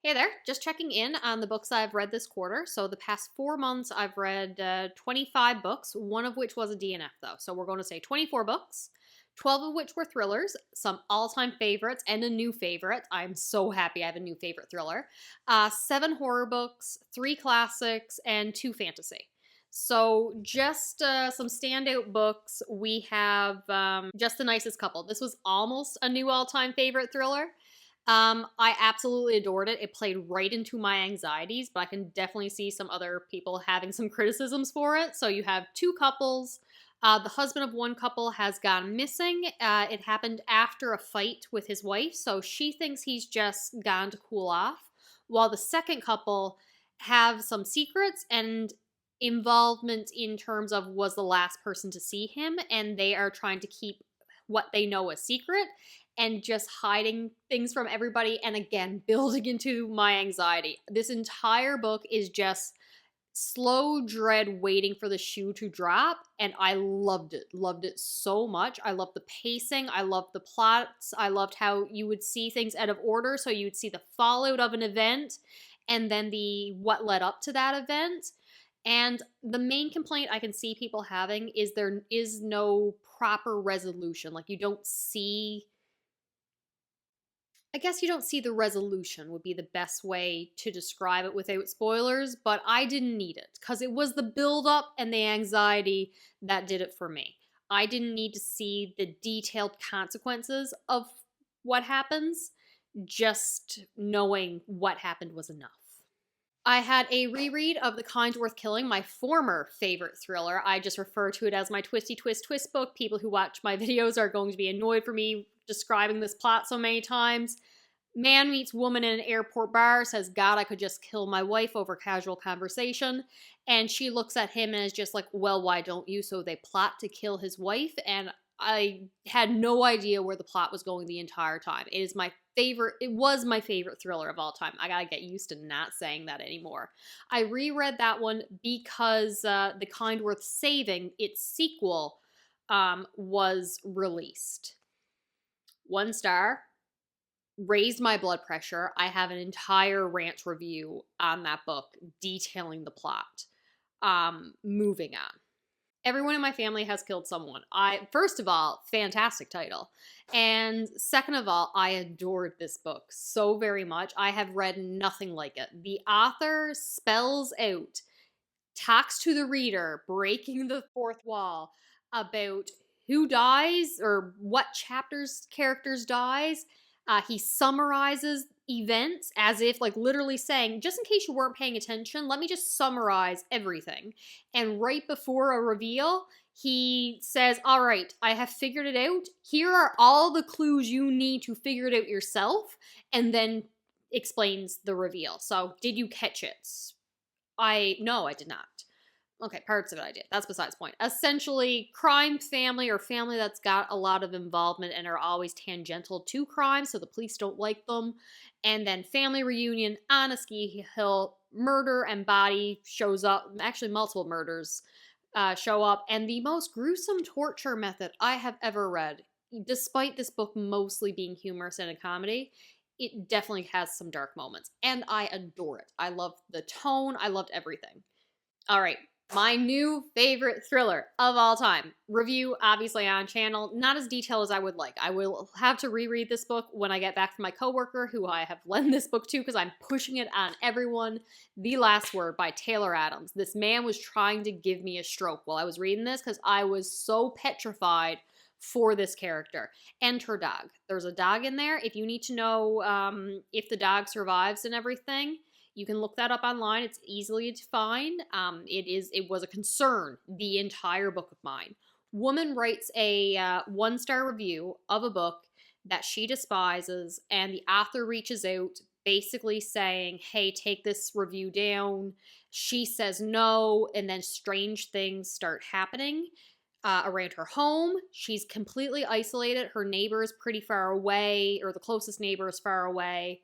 Hey there, just checking in on the books I've read this quarter. So, the past 4 months, I've read 25 books, one of which was a DNF, though. So, we're going to say 24 books, 12 of which were thrillers, some all time favorites, and a new favorite. I'm so happy I have a new favorite thriller. Seven horror books, three classics, and two fantasy. So, just some standout books. We have Just the Nicest Couple. This was almost a new all time favorite thriller. I absolutely adored it. It played right into my anxieties, but I can definitely see some other people having some criticisms for it. So you have two couples. The husband of one couple has gone missing. It happened after a fight with his wife, so she thinks he's just gone to cool off, while the second couple have some secrets and involvement in terms of was the last person to see him, and they are trying to keep what they know a secret and just hiding things from everybody, and again building into my anxiety. This entire book is just slow dread waiting for the shoe to drop, and I loved it so much. I loved the pacing, I loved the plots, I loved how you would see things out of order, so you would see the fallout of an event and then the what led up to that event. And the main complaint I can see people having is there is no proper resolution. Like, you don't see, I guess you don't see the resolution, would be the best way to describe it without spoilers, but I didn't need it because it was the build up and the anxiety that did it for me. I didn't need to see the detailed consequences of what happens. Just knowing what happened was enough. I had a reread of The Kind Worth Killing, my former favorite thriller. I just refer to it as my twisty twist twist book. People who watch my videos are going to be annoyed for me describing this plot so many times. Man meets woman in an airport bar, says, God, I could just kill my wife over casual conversation. And she looks at him and is just like, well, why don't you? So they plot to kill his wife. And I had no idea where the plot was going the entire time. It was my favorite thriller of all time. I gotta get used to not saying that anymore. I reread that one because The Kind Worth Saving, its sequel, was released. 1 star, raised my blood pressure. I have an entire rant review on that book detailing the plot. Moving on. Everyone in my family has killed someone. First of all, fantastic title. And second of all, I adored this book so very much. I have read nothing like it. The author spells out, talks to the reader, breaking the fourth wall about who dies or what chapters characters dies. He summarizes events as if, like, literally saying, just in case you weren't paying attention, let me just summarize everything. And right before a reveal, he says, all right, I have figured it out. Here are all the clues you need to figure it out yourself, and then explains the reveal. So, did you catch it? No, I did not. Okay, parts of it I did. That's besides the point. Essentially, crime family, or family that's got a lot of involvement and are always tangential to crime, so the police don't like them. And then family reunion on a ski hill, murder and body shows up. Actually, multiple murders show up, and the most gruesome torture method I have ever read. Despite this book mostly being humorous and a comedy, it definitely has some dark moments, and I adore it. I love the tone. I loved everything. All right, my new favorite thriller of all time. Review, obviously, on channel. Not as detailed as I would like. I will have to reread this book when I get back from my coworker, who I have lent this book to because I'm pushing it on everyone. The Last Word by Taylor Adams. This man was trying to give me a stroke while I was reading this because I was so petrified for this character. And her dog. There's a dog in there. If you need to know if the dog survives and everything, you can look that up online. It's easily to find. It was a concern the entire book of mine. Woman writes a 1 star review of a book that she despises, and the author reaches out basically saying, hey, take this review down. She says no, and then strange things start happening around her home. She's completely isolated. Her neighbor is pretty far away, or the closest neighbor is far away.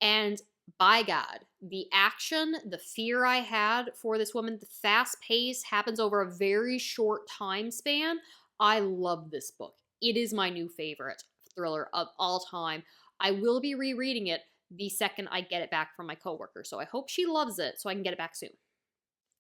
And by God, the action, the fear I had for this woman, the fast pace happens over a very short time span. I love this book. It is my new favorite thriller of all time. I will be rereading it. the second I get it back from my coworker. So I hope she loves it so I can get it back soon.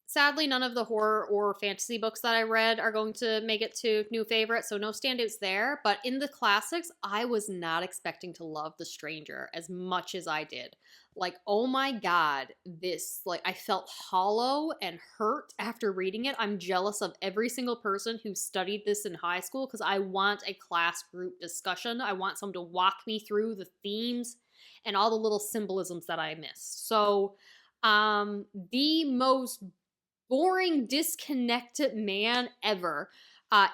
Sadly, none of the horror or fantasy books that I read are going to make it to new favorites, so no standouts there. But in the classics, I was not expecting to love The Stranger as much as I did. Like, oh my god, I felt hollow and hurt after reading it. I'm jealous of every single person who studied this in high school because I want a class group discussion. I want someone to walk me through the themes and all the little symbolisms that I missed. So, the most boring, disconnected man ever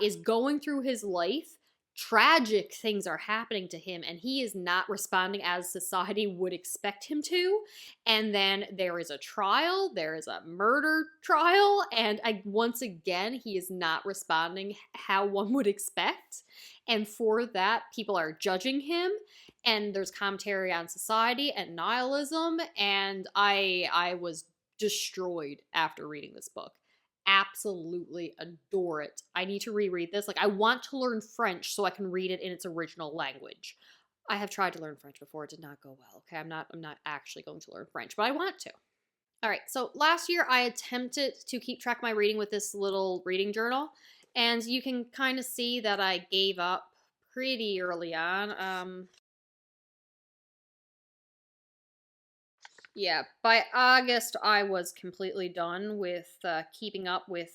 is going through his life. Tragic things are happening to him, and he is not responding as society would expect him to. And then there is a trial, there is a murder trial, and once again, he is not responding how one would expect. And for that, people are judging him, and there's commentary on society and nihilism, and I was destroyed after reading this book. Absolutely adore it. I need to reread this. Like, I want to learn French so I can read it in its original language. I have tried to learn French before. It did not go well. Okay, I'm not actually going to learn French, but I want to. All right, so last year I attempted to keep track of my reading with this little reading journal, and you can kind of see that I gave up pretty early on. Yeah, by August, I was completely done with keeping up with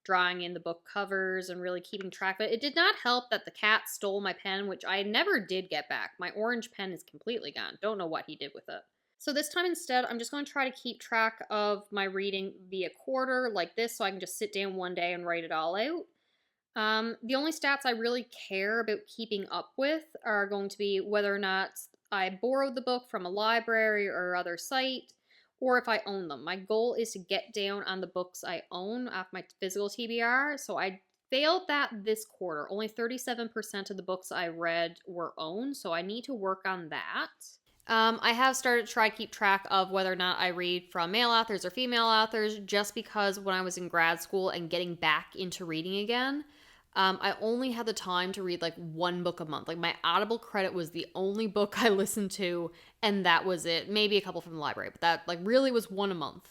drawing in the book covers and really keeping track of it. It did not help that the cat stole my pen, which I never did get back. My orange pen is completely gone. Don't know what he did with it. So this time instead, I'm just going to try to keep track of my reading via quarter like this so I can just sit down one day and write it all out. The only stats I really care about keeping up with are going to be whether or not I borrowed the book from a library or other site, or if I own them. My goal is to get down on the books I own off my physical TBR, so I failed that this quarter. Only 37% of the books I read were owned, so I need to work on that. I have started to try to keep track of whether or not I read from male authors or female authors, just because when I was in grad school and getting back into reading again, I only had the time to read like one book a month. Like, my Audible credit was the only book I listened to, and that was it. Maybe a couple from the library, but that like really was one a month.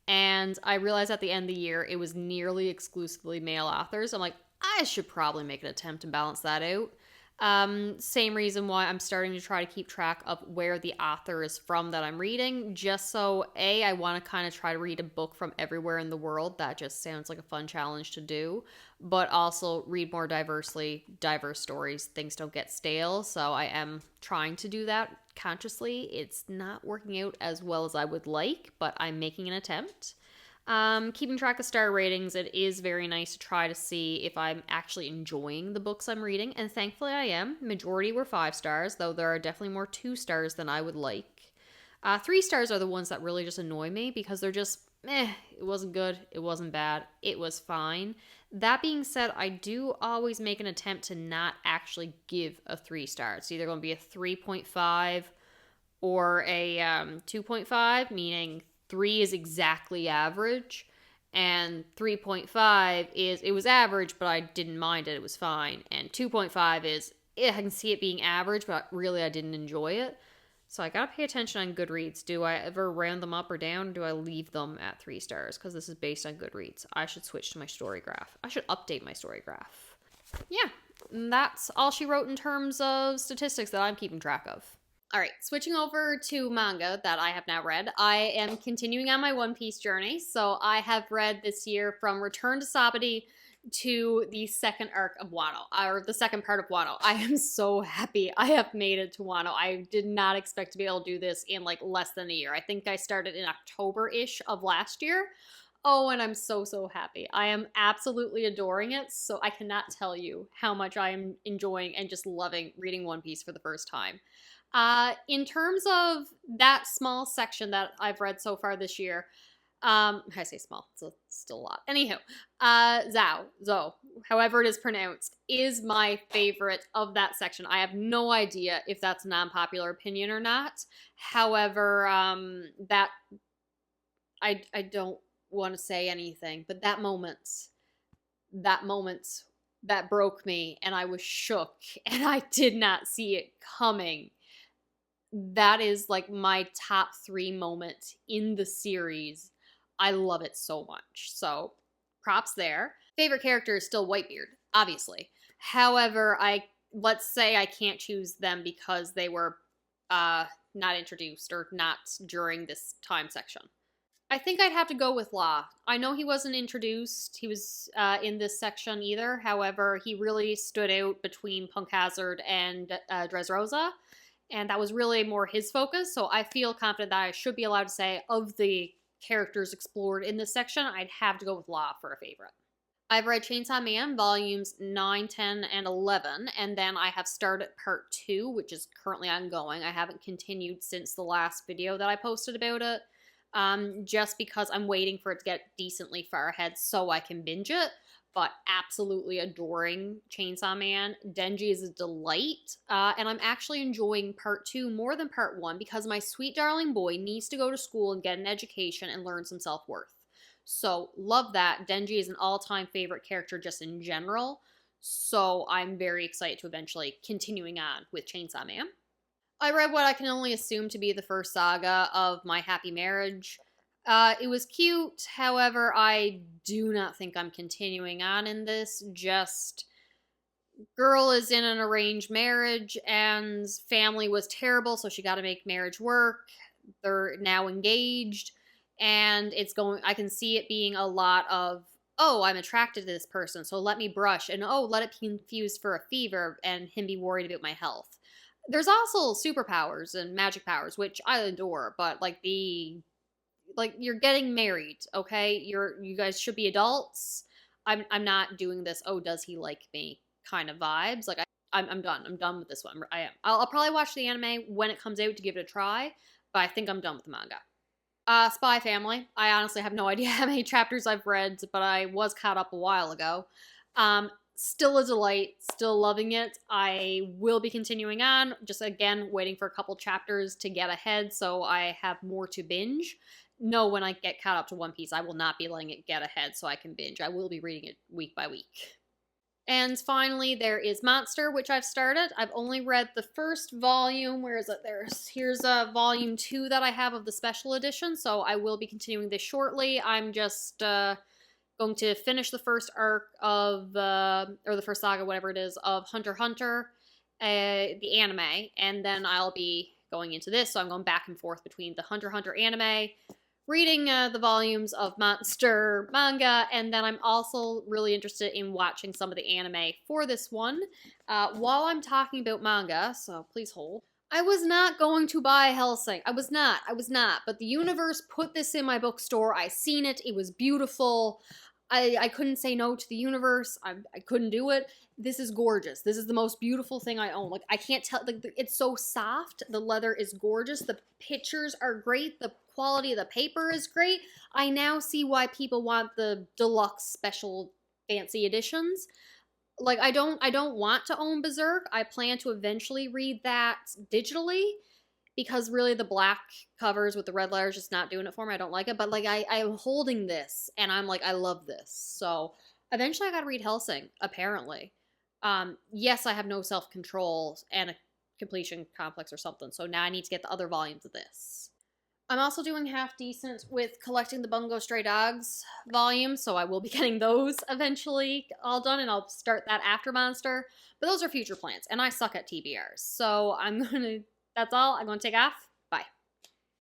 And I realized at the end of the year, it was nearly exclusively male authors. I'm like, I should probably make an attempt to balance that out. Same reason why I'm starting to try to keep track of where the author is from that I'm reading, just so I want to kind of try to read a book from everywhere in the world. That just sounds like a fun challenge to do, but also read more diverse stories. Things don't get stale, so I am trying to do that consciously. It's not working out as well as I would like, but I'm making an attempt. Keeping track of star ratings, it is very nice to try to see if I'm actually enjoying the books I'm reading, and thankfully I am. Majority were 5 stars, though there are definitely more 2 stars than I would like. 3 stars are the ones that really just annoy me because they're just, it wasn't good, it wasn't bad, it was fine. That being said, I do always make an attempt to not actually give a 3 star. It's either going to be a 3.5 or a 2.5, meaning 3 is exactly average, and 3.5 is, it was average, but I didn't mind it, it was fine. And 2.5 is, I can see it being average, but really I didn't enjoy it. So I gotta pay attention on Goodreads. Do I ever round them up or down, or do I leave them at 3 stars? Because this is based on Goodreads. I should switch to my story graph. I should update my story graph. Yeah, that's all she wrote in terms of statistics that I'm keeping track of. All right, switching over to manga that I have now read. I am continuing on my One Piece journey. So I have read this year from Return to Sabaody to the second arc of Wano, or the second part of Wano. I am so happy I have made it to Wano. I did not expect to be able to do this in like less than a year. I think I started in October-ish of last year. Oh, and I'm so, so happy. I am absolutely adoring it, so I cannot tell you how much I am enjoying and just loving reading One Piece for the first time. In terms of that small section that I've read so far this year, I say small, it's still a lot. Anywho, Zou, however it is pronounced, is my favorite of that section. I have no idea if that's a non-popular opinion or not. However, that I don't want to say anything, but that moment that broke me, and I was shook, and I did not see it coming. that is like my top 3 moment in the series. I love it so much. So props there. Favorite character is still Whitebeard, obviously. However, let's say I can't choose them because they were not introduced or not during this time section. I think I'd have to go with Law. I know he wasn't introduced. He was in this section either. However, he really stood out between Punk Hazard and Dressrosa, and that was really more his focus. So I feel confident that I should be allowed to say, of the characters explored in this section, I'd have to go with Law for a favorite. I've read Chainsaw Man volumes 9, 10, and 11, and then I have started part 2, which is currently ongoing. I haven't continued since the last video that I posted about it, just because I'm waiting for it to get decently far ahead so I can binge it. But absolutely adoring Chainsaw Man. Denji is a delight, and I'm actually enjoying part 2 more than part 1 because my sweet darling boy needs to go to school and get an education and learn some self-worth. So love that. Denji is an all-time favorite character just in general. So I'm very excited to eventually continuing on with Chainsaw Man. I read what I can only assume to be the first saga of My Happy Marriage. It was cute, however, I do not think I'm continuing on in this. Just, girl is in an arranged marriage, and family was terrible, so she got to make marriage work. They're now engaged, and I can see it being a lot of, oh, I'm attracted to this person, so let me brush, and oh, let it be confused for a fever, and him be worried about my health. There's also superpowers and magic powers, which I adore, but you're getting married, okay? You guys should be adults. I'm not doing this, oh, does he like me kind of vibes. Like, I'm done. I'm done with this one. I am. I'll probably watch the anime when it comes out to give it a try, but I think I'm done with the manga. Spy Family. I honestly have no idea how many chapters I've read, but I was caught up a while ago. Still a delight, still loving it. I will be continuing on, just again, waiting for a couple chapters to get ahead so I have more to binge. No, when I get caught up to One Piece, I will not be letting it get ahead so I can binge. I will be reading it week by week. And finally, there is Monster, which I've started. I've only read the first volume. Where is it? Here's volume 2 that I have of the special edition, so I will be continuing this shortly. I'm just going to finish the first arc of, or the first saga, whatever it is, of Hunter x Hunter, the anime, and then I'll be going into this, so I'm going back and forth between the Hunter x Hunter anime, reading the volumes of Monster manga, and then I'm also really interested in watching some of the anime for this one. While I'm talking about manga, so please hold, I was not going to buy Hellsing. I was not. But the universe put this in my bookstore. I seen it. It was beautiful. I couldn't say no to the universe. I couldn't do it. This is gorgeous. This is the most beautiful thing I own. Like, I can't tell. Like, it's so soft. The leather is gorgeous. The pictures are great. The quality of the paper is great. I now see why people want the deluxe special fancy editions. Like, I don't want to own Berserk. I plan to eventually read that digitally, because really the black covers with the red letters just not doing it for me. I don't like it. But like, I'm holding this and I'm like, I love this. So eventually I gotta read Hellsing, apparently. Yes, I have no self-control and a completion complex or something. So now I need to get the other volumes of this. I'm also doing half decent with collecting the Bungo Stray Dogs volumes, so I will be getting those eventually all done, and I'll start that after Monster. But those are future plans, and I suck at TBRs. So that's all. I'm going to take off.